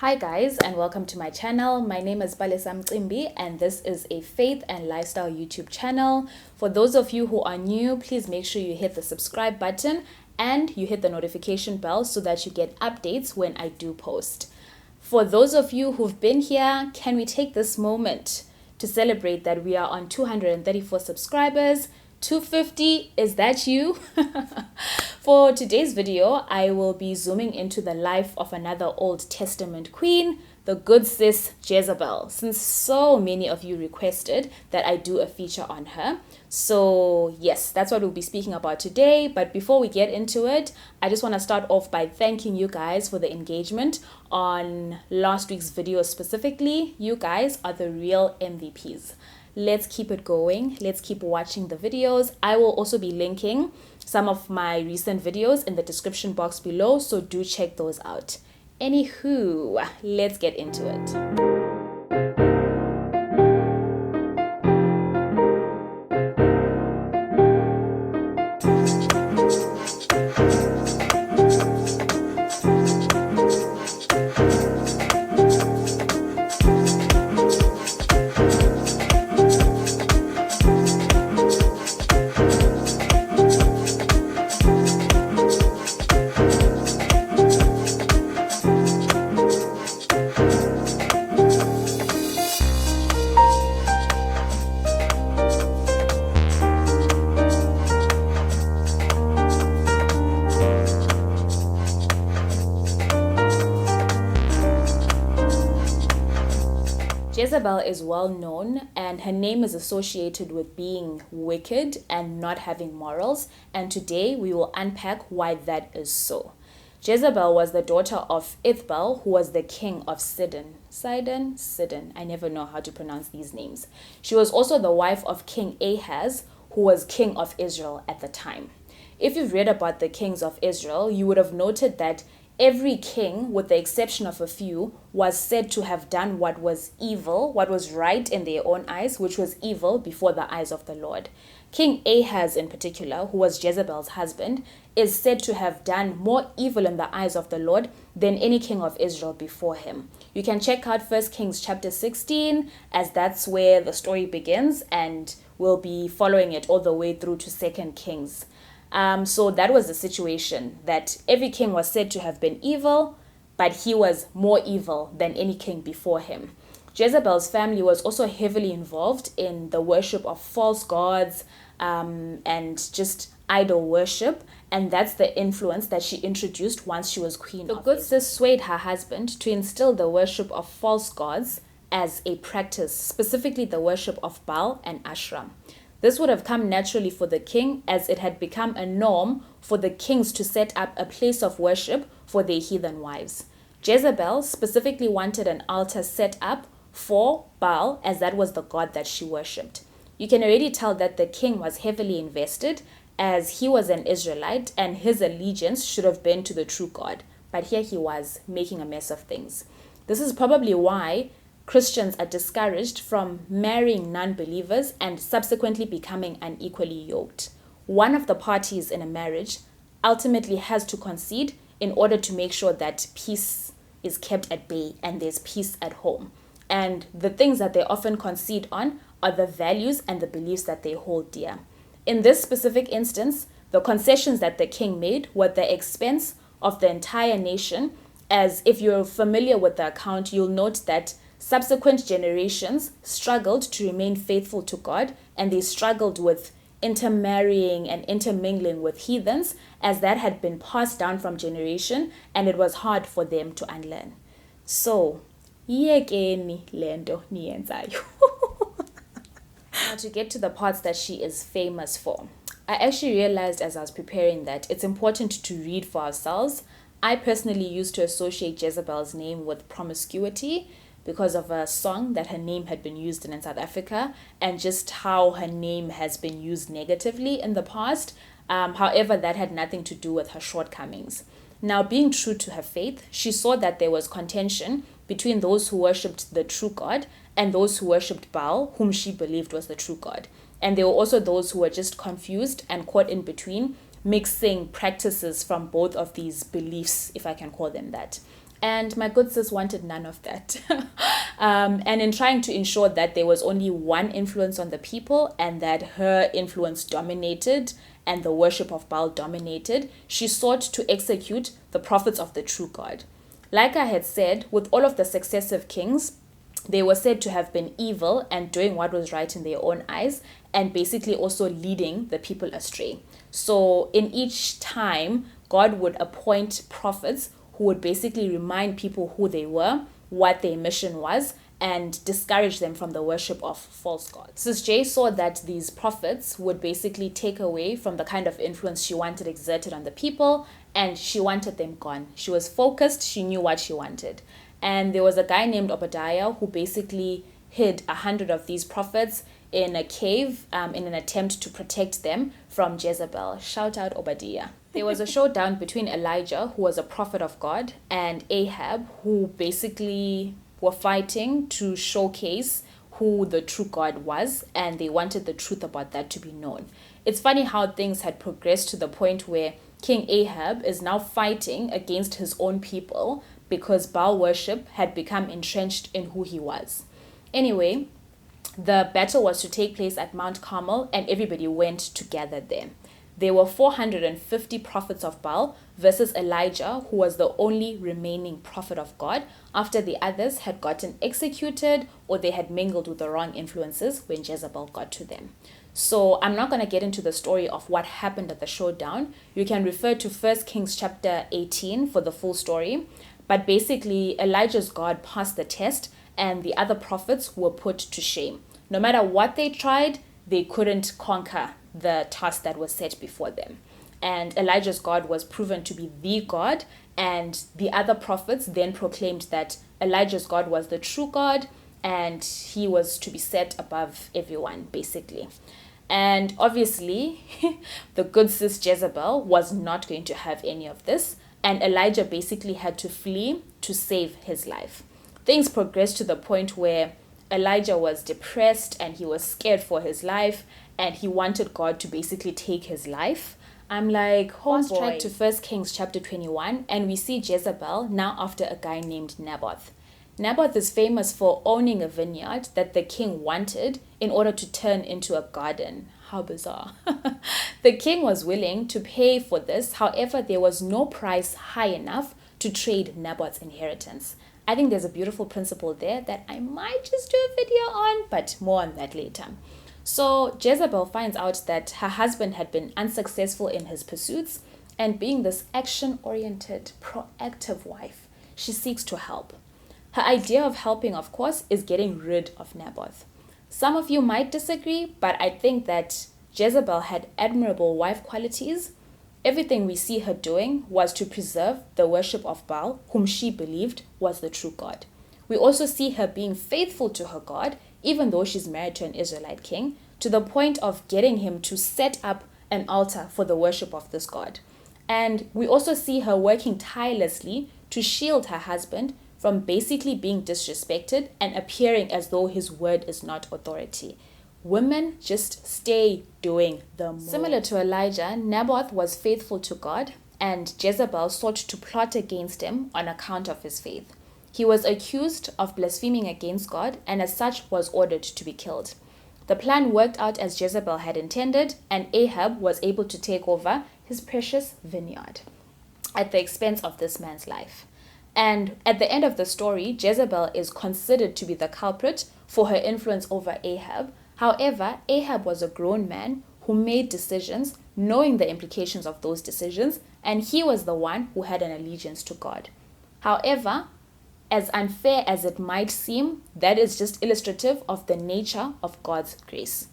Hi guys, and welcome to my channel. My name is Mcimbi and this is a faith and lifestyle YouTube channel. For those of you who are new, please make sure you hit the subscribe button and you hit the notification bell so that you get updates when I do post. For those of you who've been here, can we take this moment to celebrate that we are on 234 subscribers? 250, is that you? For today's video, I will be zooming into the life of another Old Testament queen, the good sis Jezebel, since so many of you requested that I do a feature on her. So yes, that's what we'll be speaking about today. But before we get into it, I just want to start off by thanking you guys for the engagement on last week's video specifically. You guys are the real MVPs. Let's keep it going. Let's keep watching the videos. I will also be linking some of my recent videos in the description box below, so do check those out. Anywho, let's get into it. Jezebel is well known and her name is associated with being wicked and not having morals, and today we will unpack why that is so. Jezebel was the daughter of Ithbal, who was the king of Sidon. Sidon. I never know how to pronounce these names. She was also the wife of King Ahaz, who was king of Israel at the time. If you've read about the kings of Israel, you would have noted that every king, with the exception of a few, was said to have done what was evil, what was right in their own eyes, which was evil before the eyes of the Lord. King Ahaz in particular, who was Jezebel's husband, is said to have done more evil in the eyes of the Lord than any king of Israel before him. You can check out 1 Kings chapter 16, as that's where the story begins, and we'll be following it all the way through to 2 Kings. So that was the situation, that every king was said to have been evil, but he was more evil than any king before him. Jezebel's family was also heavily involved in the worship of false gods and just idol worship, and that's the influence that she introduced once she was queen. The good sis swayed her husband to instill the worship of false gods as a practice, specifically the worship of Baal and Asherah. This would have come naturally for the king, as it had become a norm for the kings to set up a place of worship for their heathen wives. Jezebel specifically wanted an altar set up for Baal, as that was the god that she worshipped. You can already tell that the king was heavily invested, as he was an Israelite and his allegiance should have been to the true God. But here he was making a mess of things. This is probably why Christians are discouraged from marrying non-believers and subsequently becoming unequally yoked. One of the parties in a marriage ultimately has to concede in order to make sure that peace is kept at bay and there's peace at home. And the things that they often concede on are the values and the beliefs that they hold dear. In this specific instance, the concessions that the king made were at the expense of the entire nation, as if you're familiar with the account, you'll note that subsequent generations struggled to remain faithful to God, and they struggled with intermarrying and intermingling with heathens, as that had been passed down from generation and it was hard for them to unlearn. So, yekeni lento niyenzayo. Now, to get to the parts that she is famous for, I actually realized as I was preparing that it's important to read for ourselves. I personally used to associate Jezebel's name with promiscuity, because of a song that her name had been used in South Africa, and just how her name has been used negatively in the past. However, that had nothing to do with her shortcomings. Now, being true to her faith, she saw that there was contention between those who worshipped the true God and those who worshipped Baal, whom she believed was the true God. And there were also those who were just confused and caught in between, mixing practices from both of these beliefs, if I can call them that. And my good sis wanted none of that. And in trying to ensure that there was only one influence on the people and that her influence dominated and the worship of Baal dominated, she sought to execute the prophets of the true God. Like I had said, with all of the successive kings, they were said to have been evil and doing what was right in their own eyes, and basically also leading the people astray. So in each time, God would appoint prophets who would basically remind people who they were, what their mission was, and discourage them from the worship of false gods. Sis J saw that these prophets would basically take away from the kind of influence she wanted exerted on the people, and she wanted them gone. She was focused, she knew what she wanted. And there was a guy named Obadiah who basically hid 100 of these prophets in a cave in an attempt to protect them from Jezebel. Shout out Obadiah. There was a showdown between Elijah, who was a prophet of God, and Ahab, who basically were fighting to showcase who the true God was, and they wanted the truth about that to be known. It's funny how things had progressed to the point where King Ahab is now fighting against his own people because Baal worship had become entrenched in who he was. Anyway, the battle was to take place at Mount Carmel, and everybody went to gather there. There were 450 prophets of Baal versus Elijah, who was the only remaining prophet of God after the others had gotten executed or they had mingled with the wrong influences when Jezebel got to them. So I'm not going to get into the story of what happened at the showdown. You can refer to 1 Kings chapter 18 for the full story. But basically, Elijah's God passed the test and the other prophets were put to shame. No matter what they tried, they couldn't conquer the task that was set before them. And Elijah's God was proven to be the God, and the other prophets then proclaimed that Elijah's God was the true God and he was to be set above everyone, basically. And obviously, the good sis Jezebel was not going to have any of this, and Elijah basically had to flee to save his life. Things progressed to the point where Elijah was depressed and he was scared for his life, and he wanted God to basically take his life. I'm like, fast track to 1 Kings chapter 21, and we see Jezebel now after a guy named Naboth. Naboth is famous for owning a vineyard that the king wanted in order to turn into a garden. How bizarre. The king was willing to pay for this. However, there was no price high enough to trade Naboth's inheritance. I think there's a beautiful principle there that I might just do a video on, but more on that later. So Jezebel finds out that her husband had been unsuccessful in his pursuits, and being this action-oriented, proactive wife, she seeks to help. Her idea of helping, of course, is getting rid of Naboth. Some of you might disagree, but I think that Jezebel had admirable wife qualities. Everything we see her doing was to preserve the worship of Baal, whom she believed was the true God. We also see her being faithful to her God, even though she's married to an Israelite king, to the point of getting him to set up an altar for the worship of this God. And we also see her working tirelessly to shield her husband from basically being disrespected and appearing as though his word is not authority. Women just stay doing the most. Similar to Elijah, Naboth was faithful to God, and Jezebel sought to plot against him on account of his faith. He was accused of blaspheming against God, and as such was ordered to be killed. The plan worked out as Jezebel had intended, and Ahab was able to take over his precious vineyard at the expense of this man's life. And at the end of the story, Jezebel is considered to be the culprit for her influence over Ahab. However, Ahab was a grown man who made decisions knowing the implications of those decisions, and he was the one who had an allegiance to God. However, as unfair as it might seem, that is just illustrative of the nature of God's grace.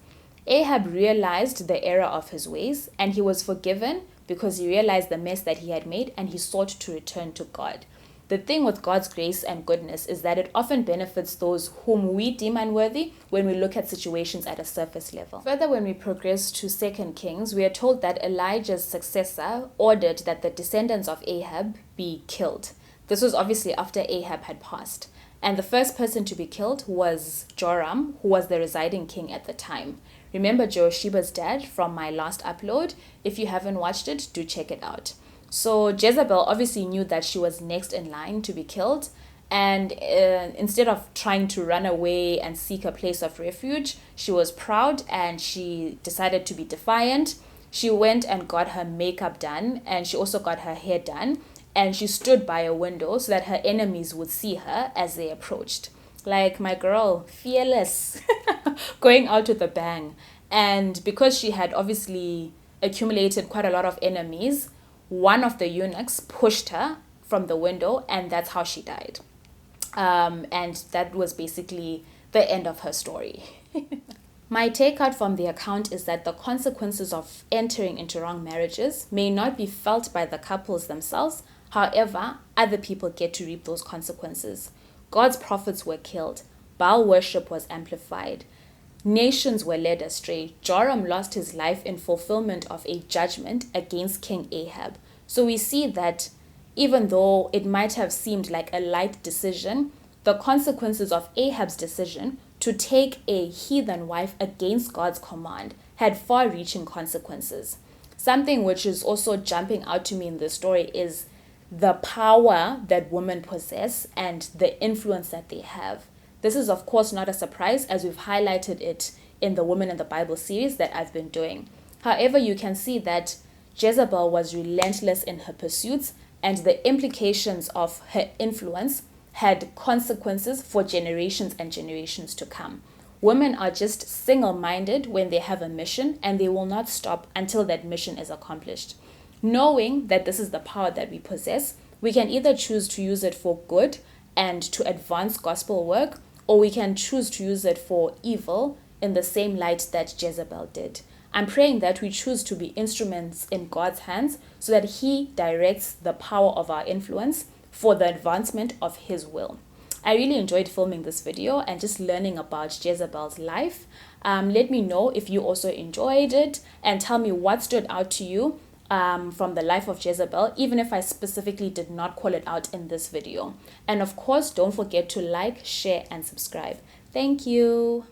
Ahab realized the error of his ways, and he was forgiven because he realized the mess that he had made, and he sought to return to God. The thing with God's grace and goodness is that it often benefits those whom we deem unworthy when we look at situations at a surface level. Further, when we progress to 2 Kings, we are told that Elijah's successor ordered that the descendants of Ahab be killed. This was obviously after Ahab had passed. And the first person to be killed was Joram, who was the residing king at the time. Remember Jehoshaphat's dad from my last upload? If you haven't watched it, do check it out. So Jezebel obviously knew that she was next in line to be killed. And instead of trying to run away and seek a place of refuge, she was proud and she decided to be defiant. She went and got her makeup done, and she also got her hair done. And she stood by a window so that her enemies would see her as they approached. Like my girl, fearless, going out with a bang. And because she had obviously accumulated quite a lot of enemies, one of the eunuchs pushed her from the window, and that's how she died. And that was basically the end of her story. My takeout from the account is that the consequences of entering into wrong marriages may not be felt by the couples themselves. However, other people get to reap those consequences. God's prophets were killed. Baal worship was amplified. Nations were led astray. Joram lost his life in fulfillment of a judgment against King Ahab. So we see that even though it might have seemed like a light decision, the consequences of Ahab's decision to take a heathen wife against God's command had far-reaching consequences. Something which is also jumping out to me in this story is the power that women possess and the influence that they have. This is, of course, not a surprise, as we've highlighted it in the Women in the Bible series that I've been doing. However, you can see that Jezebel was relentless in her pursuits, and the implications of her influence had consequences for generations and generations to come. Women are just single-minded when they have a mission, and they will not stop until that mission is accomplished. Knowing that this is the power that we possess, we can either choose to use it for good and to advance gospel work, or we can choose to use it for evil in the same light that Jezebel did. I'm praying that we choose to be instruments in God's hands so that He directs the power of our influence for the advancement of His will. I really enjoyed filming this video and just learning about Jezebel's life. Let me know if you also enjoyed it, and tell me what stood out to you from the life of Jezebel, even if I specifically did not call it out in this video. And of course, don't forget to like, share, and subscribe. Thank you.